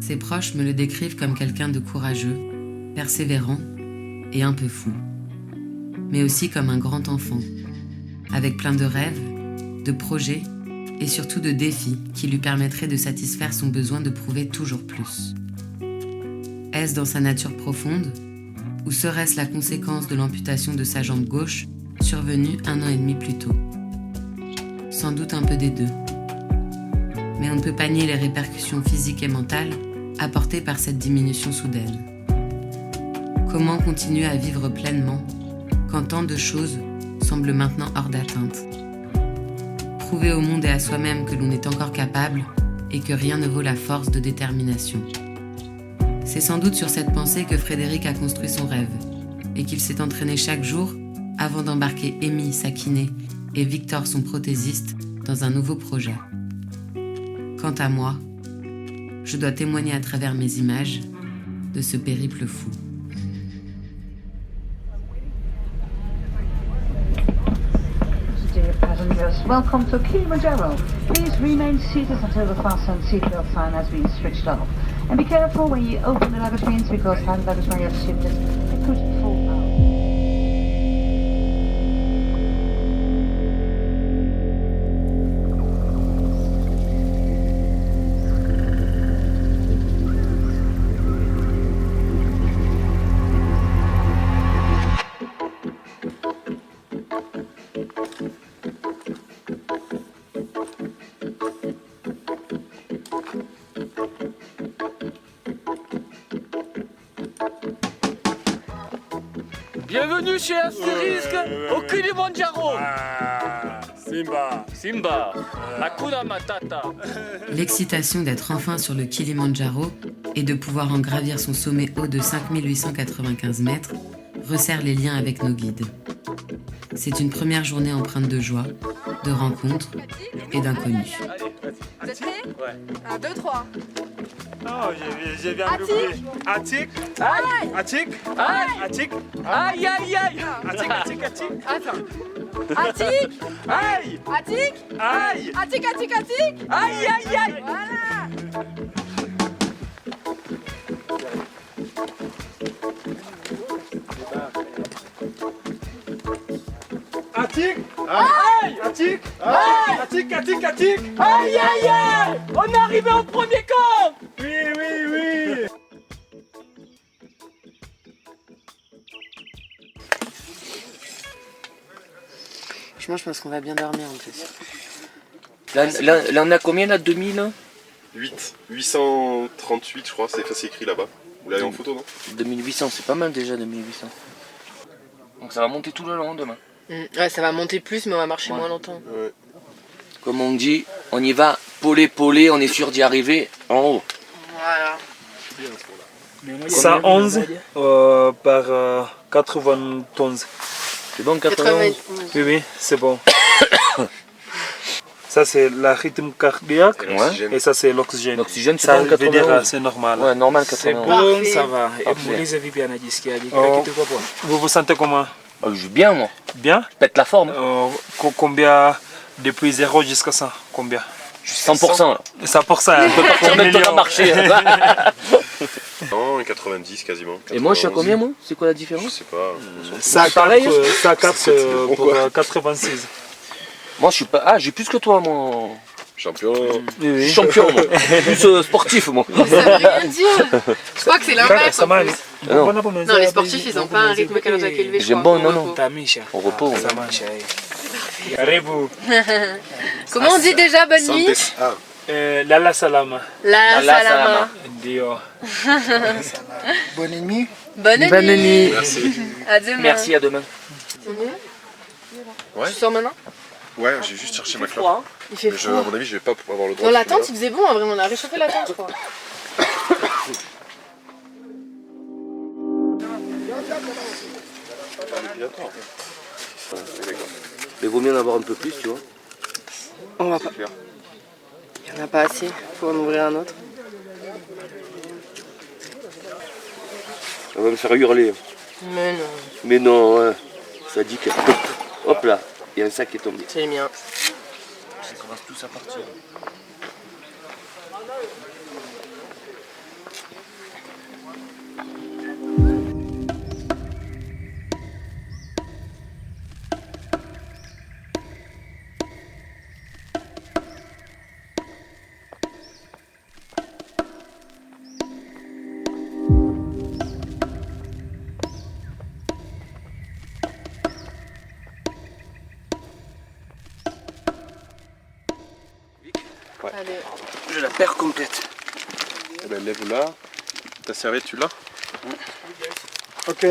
Ses proches me le décrivent comme quelqu'un de courageux, persévérant et un peu fou. Mais aussi comme un grand enfant, avec plein de rêves, de projets et surtout de défis qui lui permettraient de satisfaire son besoin de prouver toujours plus. Est-ce dans sa nature profonde, ou serait-ce la conséquence de l'amputation de sa jambe gauche, survenue 1 an et demi plus tôt? Sans doute un peu des deux. Mais on ne peut pas nier les répercussions physiques et mentales apportées par cette diminution soudaine. Comment continuer à vivre pleinement quand tant de choses semblent maintenant hors d'atteinte? Prouver au monde et à soi-même que l'on est encore capable et que rien ne vaut la force de détermination. C'est sans doute sur cette pensée que Frédéric a construit son rêve et qu'il s'est entraîné chaque jour avant d'embarquer Amy, sa kiné, et Victor, son prothésiste, dans un nouveau projet. Quant à moi, je dois témoigner à travers mes images de ce périple fou. Dear passengers, welcome to Kilimanjaro. Please remain seated until the fasten seatbelt sign has been switched off. And be careful when you open the luggage bins because hand luggage when you have shifted it could fall out. Bienvenue chez Asterisk au Kilimanjaro. Simba. Simba, Hakuna Matata. L'excitation d'être enfin sur le Kilimandjaro et de pouvoir en gravir son sommet haut de 5895 mètres resserre les liens avec nos guides. C'est une première journée empreinte de joie, de rencontres et d'inconnus. Vous êtes prêts? Ouais. 1, 2, 3. Oh, j'ai bien compris. Attic. Aïe. Attic. Aïe. Attic. Aïe aïe aïe. Attic, attic, attic. Attends. Attic. Aïe. Attic. Aïe. Attic, attic, attic. Aïe aïe aïe. Voilà. Attic. Aïe. Attic. Aïe. Attic, attic, attic. Aïe aïe aïe. On est arrivé au premier camp. Oui, oui, oui. Je pense qu'on va bien dormir en plus. Là on a combien là? 2000 838 je crois, c'est écrit là-bas. Vous l'avez en photo, non? 2800, c'est pas mal déjà 2800. Donc ça va monter tout le long demain. Ouais, ça va monter plus, mais on va marcher moins longtemps. Ouais. Comme on dit, on y va polé, on est sûr d'y arriver en haut. Voilà. 111 par 91. C'est bon 91? Oui, oui, c'est bon. Ça, c'est le rythme cardiaque. Ouais. Et ça, c'est l'oxygène. L'oxygène, c'est Ça bon veut dire 91? c'est normal. Ouais, normal C'est 91. bon, Parfait. ça va. Vous vous sentez comment? Oh, je joue bien moi. Bien? Pète la forme. Combien depuis 0 jusqu'à 100? Combien? Je suis 100% là. 100%. On peut partir maintenant à marcher. Non, 90 quasiment. Et moi je suis à 91. combien moi? C'est quoi la Je différence? sais pas. Ça pareil, hein? ça capte C'est bon, pour quoi. 86. Moi je suis pas. Ah j'ai plus que toi moi. Champion. Je suis champion moi. Plus sportif moi. Ça veut rien dire. Je crois que c'est l'inverse. Ça en va plus. aller. Non, les sportifs, ils ont pas un rythme cardiaque élevé. je J'aime crois, bon, au non, repos. Au repos. Ça marche. Arrivez-vous. Comment on dit déjà bonne nuit? Ah, Lala salama. La Allah salama. Dio. Bonne nuit. Bonne nuit. merci. À demain. Merci, à demain. Ouais. Tu sors maintenant? Ouais, j'ai juste cherché ma clope. Froid. Il fait Mais à froid. mon avis, je vais pas avoir le droit. Dans de la tente, il fumer faisait bon, hein, vraiment. On a réchauffé la tente, je crois. là. Mais vaut mieux en avoir un peu plus, tu vois. On va pas. Il n'y en a pas assez. Faut en ouvrir un autre. Ça va me faire hurler. Mais non. Mais non, hein. Ça dit que. Hop là, il y a un sac qui est tombé. C'est les miens. Ça commence tous à partir. Allez. Je la perds complète. Eh ben, lève-la. Ta serviette, tu l'as? Ok.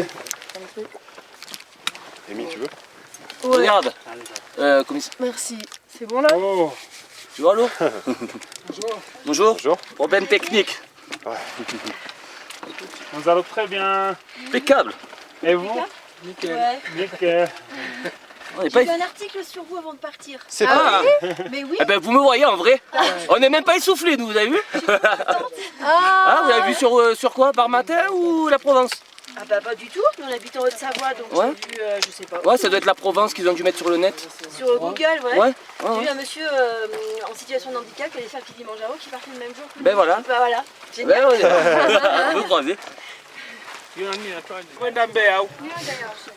Amy, tu veux? Regarde. Commissaire. Merci. C'est bon là? Oh. Tu vois l'eau? Bonjour. Bonjour. Problème technique. Nous allons très bien. Impeccable. Et vous? Ouais. Nickel. On est pas... J'ai un article sur vous avant de partir. C'est pas... Mais oui. Eh ben, vous me voyez en vrai. On n'est même pas essoufflé, nous, vous avez vu? Ah, vous avez vu sur quoi? Par matin ou la Provence? Ah bah pas du tout, nous on habite en Haute-Savoie donc Ouais. j'ai vu, je sais pas. Ouais, ça doit être la Provence qu'ils ont dû mettre sur le net. Sur Google, ouais. Ouais. J'ai vu un monsieur en situation de handicap qui allait faire le Kilimanjaro qui partait le même jour que nous. Ben voilà. Bah voilà, génial. Ben, on est vous croisez.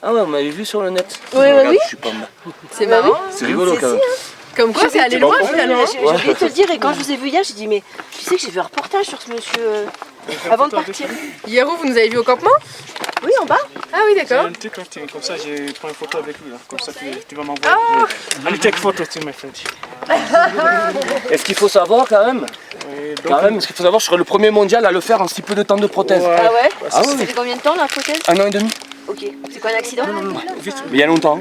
Ah ouais, on m'avait vu sur le net. Ouais, Regarde, oui. je suis pas mal. C'est marrant. C'est rigolo quand même. Comme quoi, c'est allé loin finalement. J'ai oublié de te le dire et quand je vous ai vu hier, j'ai dit mais tu sais que j'ai vu un reportage sur ce monsieur avant de partir. Hier, vous nous avez vu au campement? Oui, en bas. Ah oui, d'accord. Un TikTok, comme ça, je prends une photo avec lui. Là. Comme ça, tu vas m'envoyer. Allez, take photo, tu m'as fait. Est-ce qu'il faut savoir quand même? Quand même, ce qu'il faut savoir, je serai le premier mondial à le faire en si peu de temps de prothèse. Ouais. Ah ouais. Ah Ça oui. fait combien de temps la prothèse? 1 an et demi. Ok. C'est quoi un accident? Mais il y a longtemps.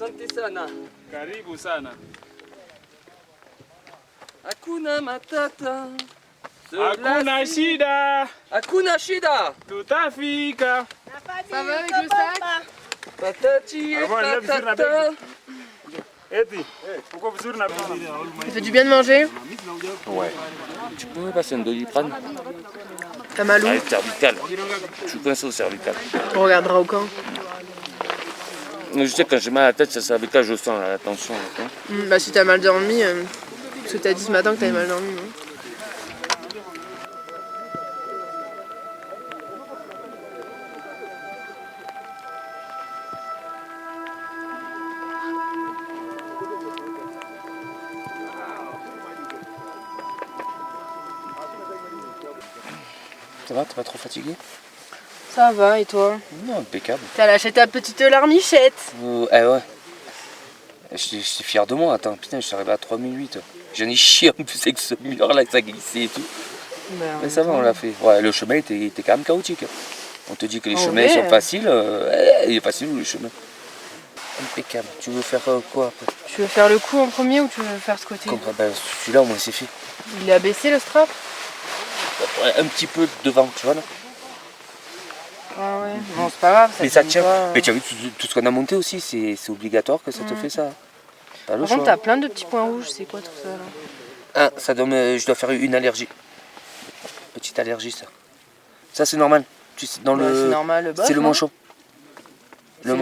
Asante sana. Karibu sana. Hakuna matata. Hakuna shida. Hakuna shida. Tutafika. Ça va avec le sac? Patati et Ah ouais, là, vous patata. Eti, pourquoi vous na Ça fait du bien de manger? Tu pourrais passer un Doliprane? T'as mal où? Ah, cervical. Je suis coincé au cervical. On regardera au camp. Je sais que quand j'ai mal à la tête, c'est cervical, je sens la tension. Bah si t'as mal dormi, parce que t'as dit ce matin que t'avais mal dormi, non? Ça va, t'es pas trop fatigué? Ça va, et toi? Non, impeccable. T'as lâché ta petite larmichette. Eh ouais. J'étais fier de moi, attends, putain, je suis arrivé à 3008. J'en ai chié en plus avec ce mur là, ça glissait et tout. Mais ça va, on l'a fait. Ouais, le chemin était quand même chaotique. On te dit que les En chemins vrai, sont faciles. Il est facile le chemin. Impeccable. Tu veux faire quoi après? Tu veux faire le coup en premier ou tu veux faire ce côté? Ben, celui-là, au moins, c'est fait. Il a baissé le strap? Ouais, un petit peu devant, tu vois là. Ah ouais, bon c'est pas grave. Mais ça tient tient. pas. Mais tu as vu tout ce qu'on a monté aussi, c'est obligatoire que ça te fait ça. T'as le Par choix. contre, t'as plein de petits points rouges, c'est quoi tout ça là? Ah, ça donne, je dois faire une allergie. Petite allergie, ça. Ça, c'est normal. Dans Bah, c'est normal, le boss. C'est le non? manchon. C'est le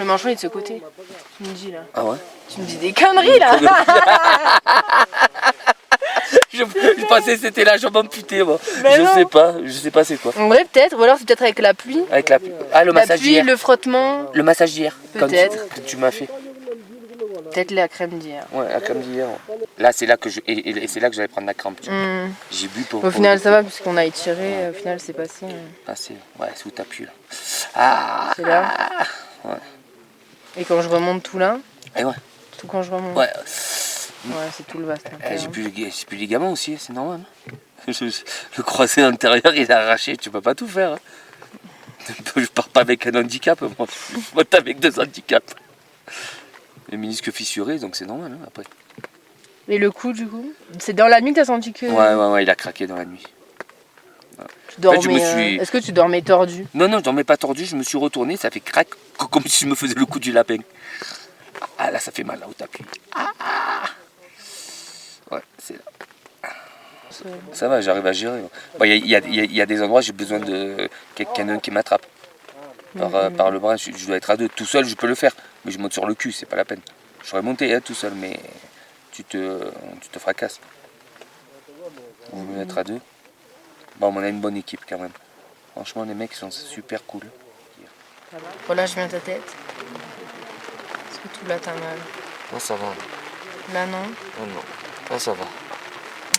manchon il est de ce côté. Tu me dis là. Ah ouais. Tu me dis des conneries là. Je pensais que c'était la jambe amputée, moi. Mais Je non. sais pas c'est quoi. En vrai peut-être, ou alors c'est peut-être avec la pluie. Avec la ah, le La massage pluie, d'hier. le frottement, Le massage d'hier. Peut-être. Que tu m'as fait. peut-être la crème d'hier. Ouais, la crème d'hier. Ouais. Là, c'est là que et c'est là que j'allais prendre la crampe. Tu vois. J'ai bu pour. Au final ça va puisqu'on a étiré, au final c'est passé. Ah, c'est où t'appuies là. Ah. C'est là. Ouais. Et quand je remonte tout là, Et ouais. tout quand je remonte. Ouais. Ouais, c'est tout le vaste. J'ai plus les ligaments aussi, c'est normal. Le croisé intérieur il est arraché, tu peux pas tout faire. Hein. Je pars pas avec un handicap, moi. Moi t'es avec 2 handicaps. Le ménisque fissuré, donc c'est normal hein, après. Et le coup du coup? C'est dans la nuit que t'as senti que. Ouais, il a craqué dans la nuit. Tu dormais, En fait, je me suis- Est-ce que tu dormais tordu? Non, je dormais pas tordu, je me suis retourné, ça fait crac, comme si je me faisais le coup du lapin. Ah là, ça fait mal là où t'appuies. Ouais, c'est là. Ça va, j'arrive à gérer. Il y a des endroits, j'ai besoin de quelqu'un qui m'attrape. Par le bras, je dois être à 2. Tout seul, je peux le faire, mais je monte sur le cul, c'est pas la peine. Je serais monté tout seul, mais tu te fracasses. On veut être à 2. Bon, on a une bonne équipe quand même. Franchement, les mecs sont super cool. Relâche bien ta tête. Est-ce que tout là t'as mal? Là ça va. Là non? Ah non, là ça va.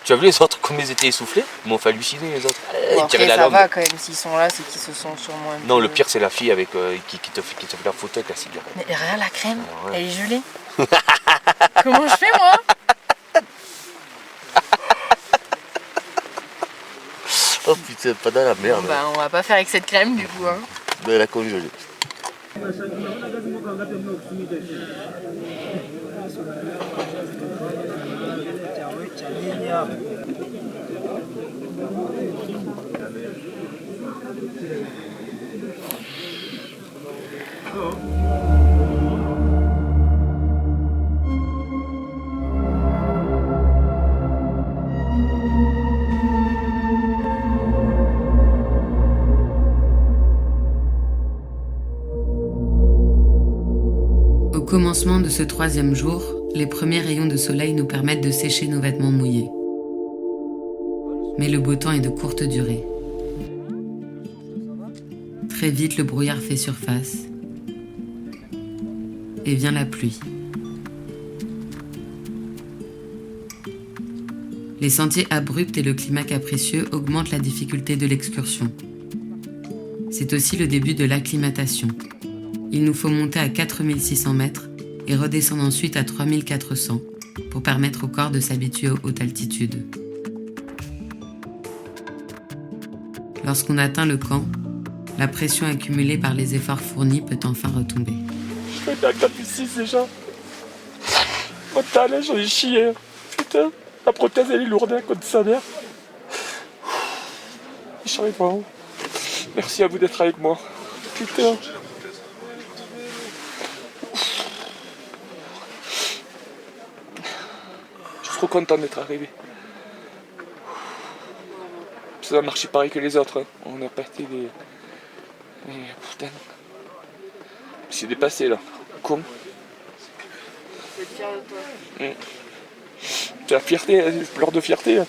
Tu as vu les autres comme ils étaient essoufflés? Ils m'ont fait halluciner les autres. Bon, Ils tiraient après la ça langue. va quand même, s'ils sont là, c'est qu'ils se sont sûrement... un Non, peu- le pire c'est la fille avec, qui te fait la photo avec la cigarette. Mais regarde la crème, Ah ouais. elle est gelée. Comment je fais moi? Oh putain, pas dans la merde. Bon, bah on va pas faire avec cette crème du coup. Hein. De la congelée. Au commencement de ce 3e jour, les premiers rayons de soleil nous permettent de sécher nos vêtements mouillés. Mais le beau temps est de courte durée. Très vite, le brouillard fait surface et vient la pluie. Les sentiers abrupts et le climat capricieux augmentent la difficulté de l'excursion. C'est aussi le début de l'acclimatation. Il nous faut monter à 4600 mètres et redescendre ensuite à 3400 pour permettre au corps de s'habituer aux hautes altitudes. Lorsqu'on atteint le camp, la pression accumulée par les efforts fournis peut enfin retomber. Je fais 46 déjà. Mon talent, j'en ai chié. Putain, la prothèse elle est lourde hein, contre sa mère. Je savais pas où. Merci à vous d'être avec moi. Putain. Je suis trop content d'être arrivé. Ça a marché pareil que les autres. Hein. On n'a pas été des... Putain. Je suis dépassé là. Con. Je vais être fier de toi. C'est la fierté, hein, je pleure de fierté. Hein.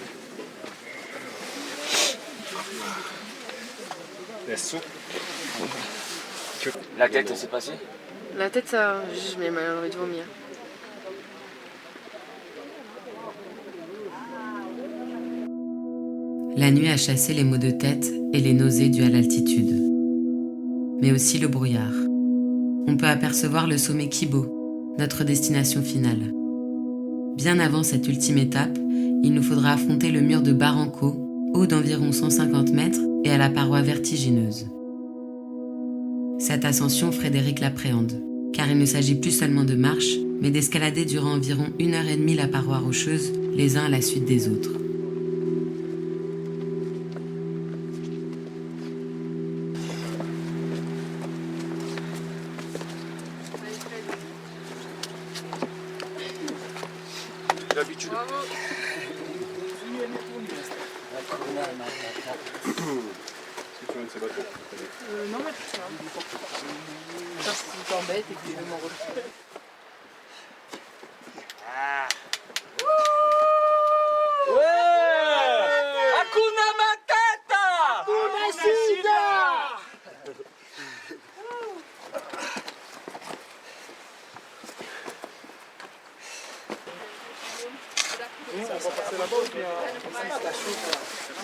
La tête, c'est passé? La tête ça, je m'ai mal envie de vomir. La nuit a chassé les maux de tête et les nausées dues à l'altitude, mais aussi le brouillard. On peut apercevoir le sommet Kibo, notre destination finale. Bien avant cette ultime étape, il nous faudra affronter le mur de Barranco, haut d'environ 150 mètres et à la paroi vertigineuse. Cette ascension, Frédéric l'appréhende, car il ne s'agit plus seulement de marche, mais d'escalader durant environ 1h30 la paroi rocheuse, les uns à la suite des autres. L'habitude. Non mais c'est ça. Parce que tu t'embêtes et que tu veux m'en refaire. Hakuna Matata! Hakuna Sida!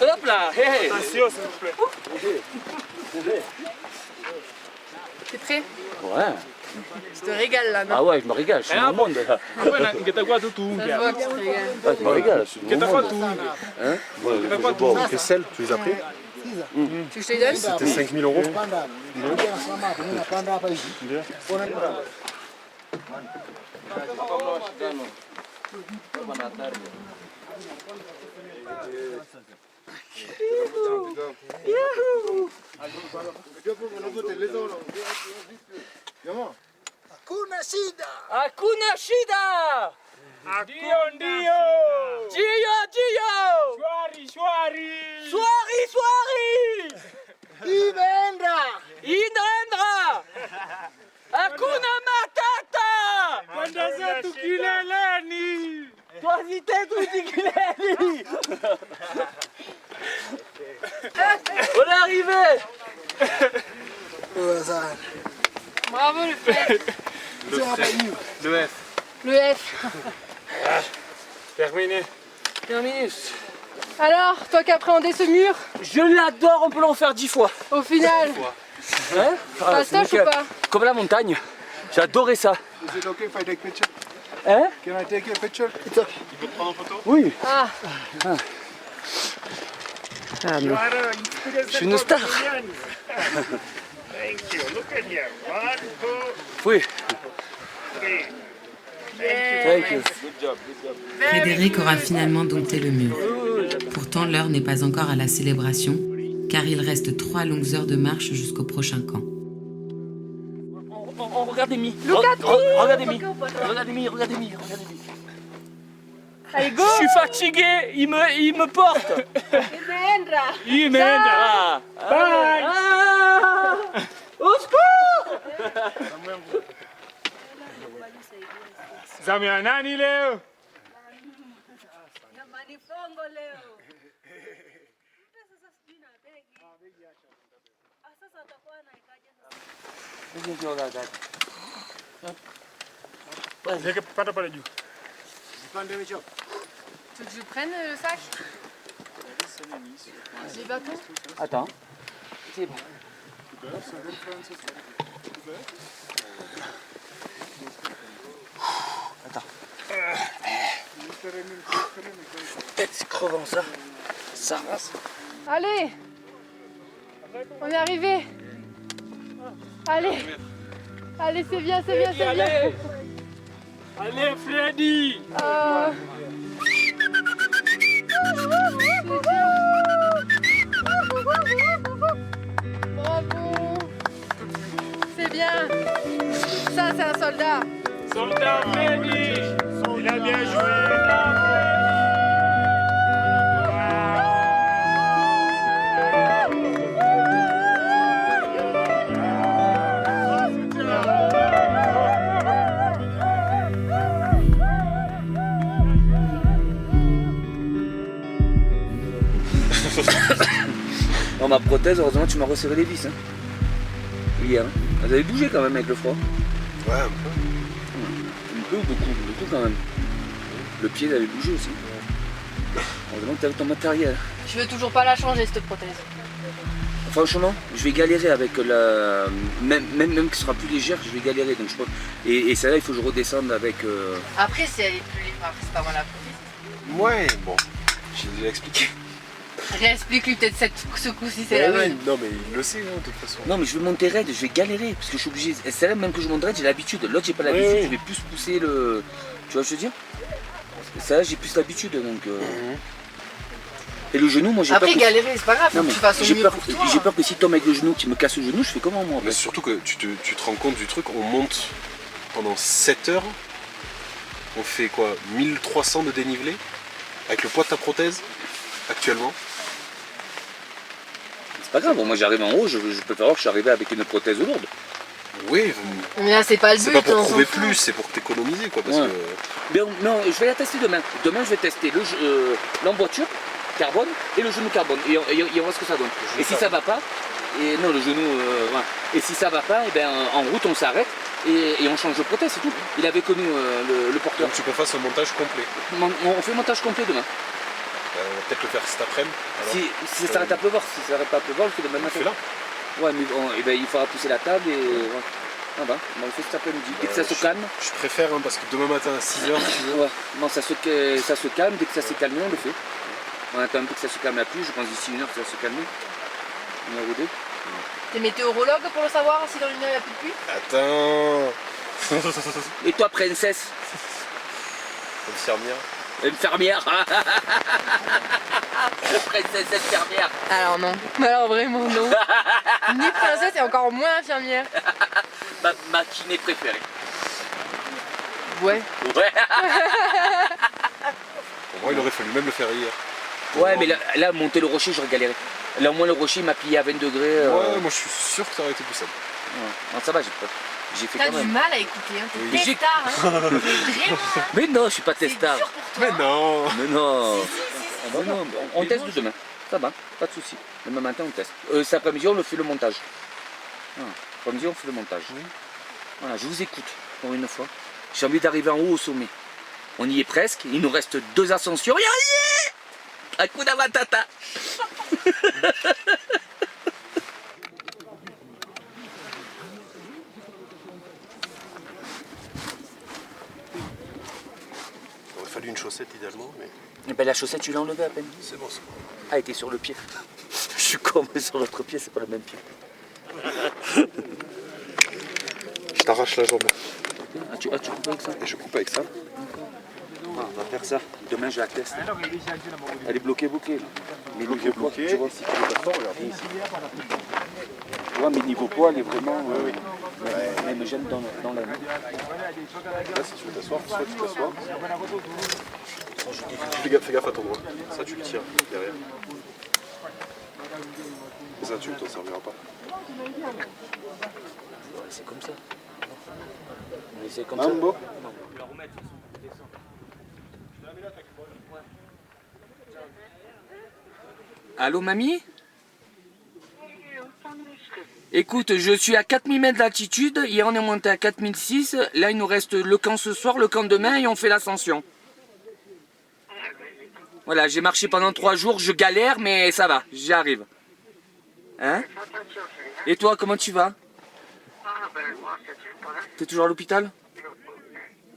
Hop là, hé hé! Attention, s'il vous plaît. T'es prêt? Ouais. Tu te régales là, non? Ah ouais, je me régale, je suis dans le monde là. Appena kita gua tuh Ça se voit que tu te régales. Ah, je me régale, je suis dans le Kita monde. gua tuh. Hein? Kita gua tuh. Les selles, tu les as pris? Tu veux que je te les donne? C'était 5 000 euros. Hakuna Shida! Ndio, ndio. Dio, Dio! Shwari, shwari. Swari, swari! Imeenda. Inaendra! Hakuna Matata! Kwenda zetu kileleni. Twazitetu kileleni! On est arrivé! Bravo le frère! Le F. Le F. Terminé. Terminé. Alors, toi qui appréhendais ce mur, Je l'adore, on peut l'en faire 10 fois. au final, Hein? Ah, c'est fastoche ou nickel. pas? Comme la montagne. J'ai adoré ça. Is it okay if I take picture? Hein? Can I take a picture? Il peut te prendre en photo? Oui. Ah, Ah, non. Je suis une star. Oui. Thank you. Frédéric aura finalement dompté le mur. Pourtant, l'heure n'est pas encore à la célébration, car il reste 3 longues heures de marche jusqu'au prochain camp. Regardez Mi. Regardez Mi. Regardez Mi, regardez Mi, regardez Mi. allez go! Je suis fatigué, il me porte. Il m'aidera. Bye. Ah. Au secours. Zamu ya nani leo? Zeke pata pale juu. Tu veux que je prenne le sac? Les bâtons? Attends. C'est bon. Attends. C'est crevant ça. Ça rase. Allez! On est arrivé! Allez! Allez, c'est bien, c'est bien, c'est bien! Allez. Allez Freddy. Bravo! C'est bien! Ça, c'est un soldat! Soldat Freddy! Il a bien joué! Dans ma prothèse, heureusement tu m'as resserré les vis. Hein. Hier. Hein. Vous avez bougé quand même avec le froid. Ouais, un peu. Beaucoup quand même. Le pied il avait bougé aussi. Heureusement que tu avais ton matériel. Je veux toujours pas la changer, cette prothèse. Franchement, je vais galérer avec la. Même que ce sera plus légère, je vais galérer. Donc je pense. Et celle-là, il faut que je redescende avec. Après, si elle est plus libre, après, c'est pas moi la prothèse. Ouais, bon. J'ai déjà expliqué. Réexplique-lui peut-être ce coup-ci, c'est la bonne. Non, mais il le sait, hein, de toute façon. Non, mais je vais monter raide, je vais galérer. Parce que je suis obligé. Et celle-là, même que je monte raide, j'ai l'habitude. L'autre, j'ai pas l'habitude, Oui. je vais plus pousser le. Tu vois ce que je veux dire? Ça, j'ai plus l'habitude. Donc. Et le genou, moi j'ai Après, peur. galérer, c'est pas grave, faut Non, que mais tu fasses au j'ai mieux peur, pour toi. j'ai peur que si tu tombes avec le genou, tu me casses le genou, je fais comment moi Mais après? surtout que tu te rends compte du truc, on monte pendant 7 heures, on fait quoi, 1300 de dénivelé avec le poids de ta prothèse actuellement. C'est pas grave, moi j'arrive en haut, je peux faire voir que je suis arrivé avec une prothèse lourde. Oui, Mais là, c'est pas le c'est but, pas pour on s'en prouver fout. plus, c'est pour t'économiser quoi. Parce Ouais. que Mais non, je vais la tester demain. Demain je vais tester l'emboîture carbone et le genou carbone. Et on voit ce que ça donne. Et si ça va pas, non le genou, voilà. Et si ça va pas, et ben, en route on s'arrête et on change de prothèse, c'est tout. Il avait connu le porteur. donc tu peux faire ce montage complet. On fait montage complet demain. On va peut-être le faire cet après-midi. alors. Si ça s'arrête à pleuvoir, si ça s'arrête pas à pleuvoir, je fais demain On le matin. fait là. Ouais, mais bon, eh ben, il faudra pousser la table et. Ouais. Ah bah, on le fait cet après-midi. Dès que ça se calme, Je préfère hein, parce que demain matin à 6h, si tu veux. ouais. Non, ça se calme, dès que ça s'est calmé, on le fait. On attend un peu que ça se calme la pluie, je pense d'ici 1 heure ça va se calmer. 1 heure ou 2. T'es météorologue pour le savoir si dans une heure il n'y a plus de pluie? Attends. Et toi, princesse? Infirmière. Infirmière. Princesse infirmière. Alors non, alors vraiment non. Ni princesse et encore moins infirmière. Ma kiné préférée. Ouais. Ouais. Pour moi, il aurait fallu même le faire hier. Ouais, mais là, monter le rocher, j'aurais galéré. Là, au moins, le rocher m'a plié à 20 degrés. Ouais, moi je suis sûr que ça aurait été plus simple. Ouais. Non, ça va, j'ai fait T'as quand du même. mal à écouter, hein. Oui. T'es testard, hein. Vraiment. Mais non, je suis pas C'est testard. dur pour toi. Mais non. Mais non. Si, Mais non, on teste demain. Ça va, pas de soucis. Demain matin, on teste. Cet après-midi, on le fait le montage. Voilà. Après-midi, on fait le montage. Voilà, je vous écoute. pour une fois. J'ai envie d'arriver en haut au sommet. On y est presque, il nous reste 2 ascensions. Et on y est! Hakuna Matata. Il aurait fallu une chaussette idéalement, mais... Et ben la chaussette, tu l'as enlevée à peine. C'est bon ça. Ah, elle était sur le pied. Je suis con, mais sur l'autre pied, c'est pas le même pied. Je t'arrache la jambe. Ah, tu coupes avec ça? Et je coupe avec ça. Ah, on va faire ça. Demain, je la teste. Elle est bloquée. Mais Bloquée. Tu vois aussi qu'elle est pas fort, regarde ici. Tu vois, mais niveau poids, elle est vraiment... Elle me gêne dans la main. Là, si tu veux t'asseoir, soit tu t'assois. Fais gaffe à ton doigt. Ça, tu le tires derrière. Et ça, tu ne t'en serviras pas. Ouais, c'est comme ça. On essaie comme Mambo. ça. Allô, mamie? Écoute, je suis à 4000 mètres d'altitude. Hier, on est monté à 4006. Là, il nous reste le camp ce soir, le camp demain et on fait l'ascension. Voilà, j'ai marché pendant 3 jours. Je galère, mais ça va, j'y arrive. Hein? Et toi, comment tu vas? T'es toujours à l'hôpital?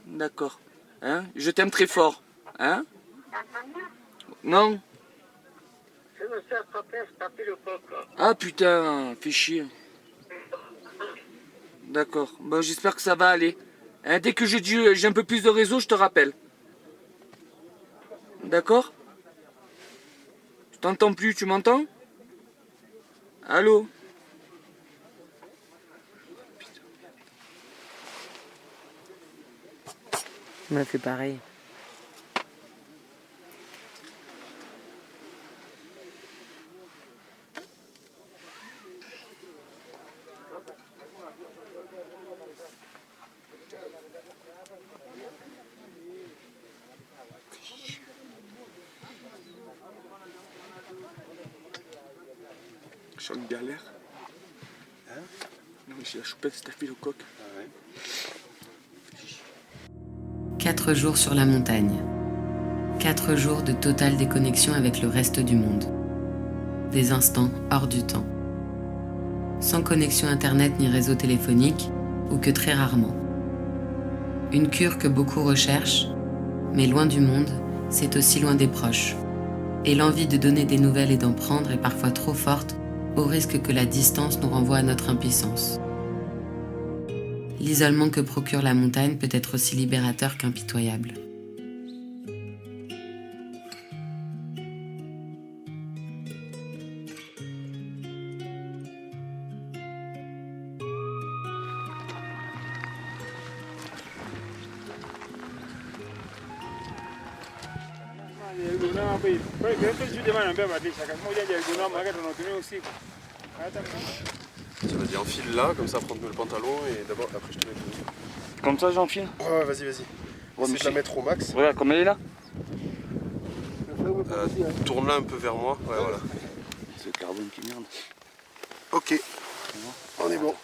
D'accord. Hein? Je t'aime très fort. Hein? Non? Ah putain, fais chier. D'accord. Bon, j'espère que ça va aller. Hein, dès que j'ai un peu plus de réseau, je te rappelle. D'accord? Je t'entends plus, tu m'entends? Allô? On a fait pareil. Je suis en galère. Hein? Non, j'ai la choupette staphylocoque. Ah ouais. 4 jours sur la montagne. 4 jours de totale déconnexion avec le reste du monde. Des instants hors du temps. Sans connexion internet ni réseau téléphonique, ou que très rarement. Une cure que beaucoup recherchent, mais loin du monde, c'est aussi loin des proches. Et l'envie de donner des nouvelles et d'en prendre est parfois trop forte, au risque que la distance nous renvoie à notre impuissance. L'isolement que procure la montagne peut être aussi libérateur qu'impitoyable. Tu vas dire enfile là, comme ça prendre le pantalon et d'abord après je te mets le... Comme ça, j'enfile? Ouais, vas-y. Essaye de la mettre au max. Regarde comme elle est là. Tourne-la un peu vers moi. Ouais, voilà. C'est le carbone qui merde. Ok. On est bon.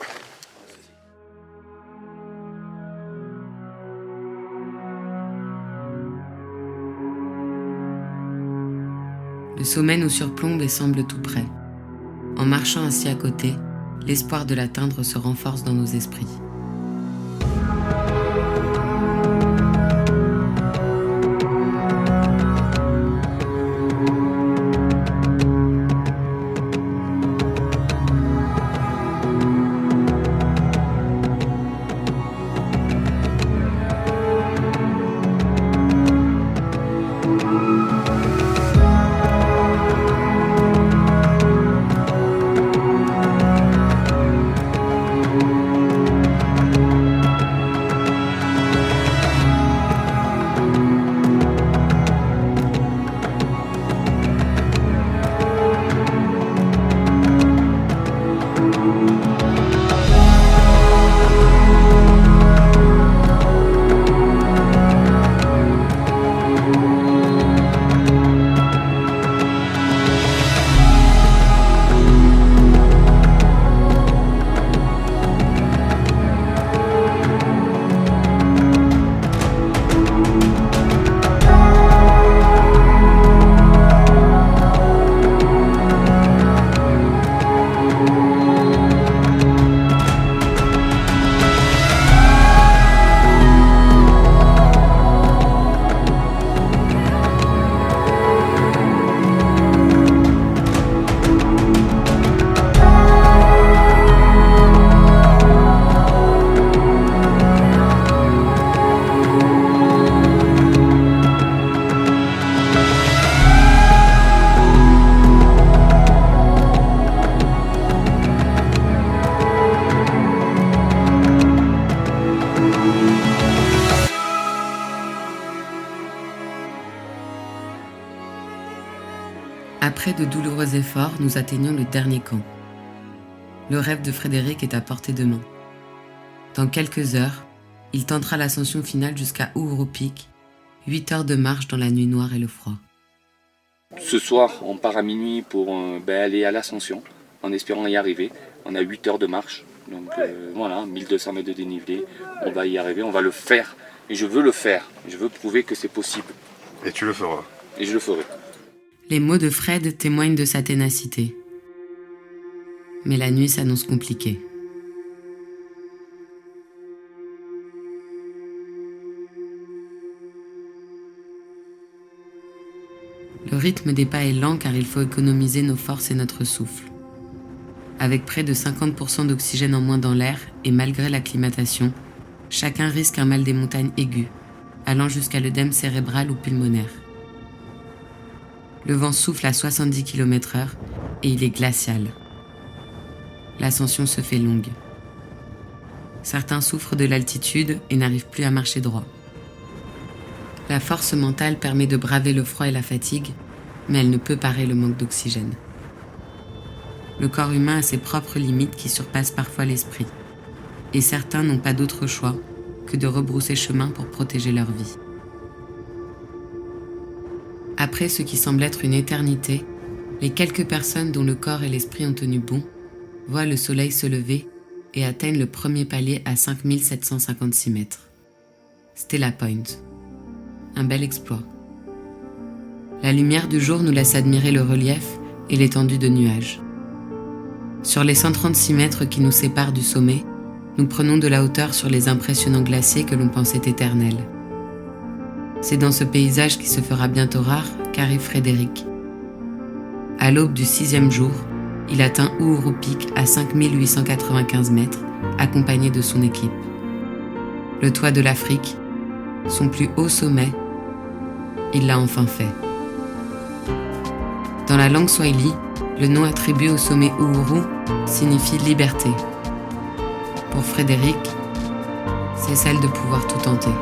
Le sommet nous surplombe et semble tout près. En marchant ainsi à côté, l'espoir de l'atteindre se renforce dans nos esprits. Après de douloureux efforts, nous atteignons le dernier camp. Le rêve de Frédéric est à portée de main. Dans quelques heures, il tentera l'ascension finale jusqu'à Uhuru Peak, 8 heures de marche dans la nuit noire et le froid. Ce soir, on part à minuit pour aller à l'ascension, en espérant y arriver. On a 8 heures de marche, donc voilà, 1200 mètres de dénivelé. On va y arriver, on va le faire. Et je veux le faire, je veux prouver que c'est possible. Et tu le feras. Et je le ferai. Les mots de Fred témoignent de sa ténacité. Mais la nuit s'annonce compliquée. Le rythme des pas est lent car il faut économiser nos forces et notre souffle. Avec près de 50% d'oxygène en moins dans l'air et malgré l'acclimatation, chacun risque un mal des montagnes aigu, allant jusqu'à l'œdème cérébral ou pulmonaire. Le vent souffle à 70 km/h et il est glacial. L'ascension se fait longue. Certains souffrent de l'altitude et n'arrivent plus à marcher droit. La force mentale permet de braver le froid et la fatigue, mais elle ne peut parer le manque d'oxygène. Le corps humain a ses propres limites qui surpassent parfois l'esprit, et certains n'ont pas d'autre choix que de rebrousser chemin pour protéger leur vie. Après ce qui semble être une éternité, les quelques personnes dont le corps et l'esprit ont tenu bon voient le soleil se lever et atteignent le premier palier à 5756 mètres. Stella Point. Un bel exploit. La lumière du jour nous laisse admirer le relief et l'étendue de nuages. Sur les 136 mètres qui nous séparent du sommet, nous prenons de la hauteur sur les impressionnants glaciers que l'on pensait éternels. C'est dans ce paysage qui se fera bientôt rare qu'arrive Frédéric. À l'aube du 6e jour, il atteint Uhuru Peak à 5895 mètres, accompagné de son équipe. Le toit de l'Afrique, son plus haut sommet, il l'a enfin fait. Dans la langue swahili, le nom attribué au sommet Uhuru signifie liberté. Pour Frédéric, c'est celle de pouvoir tout tenter.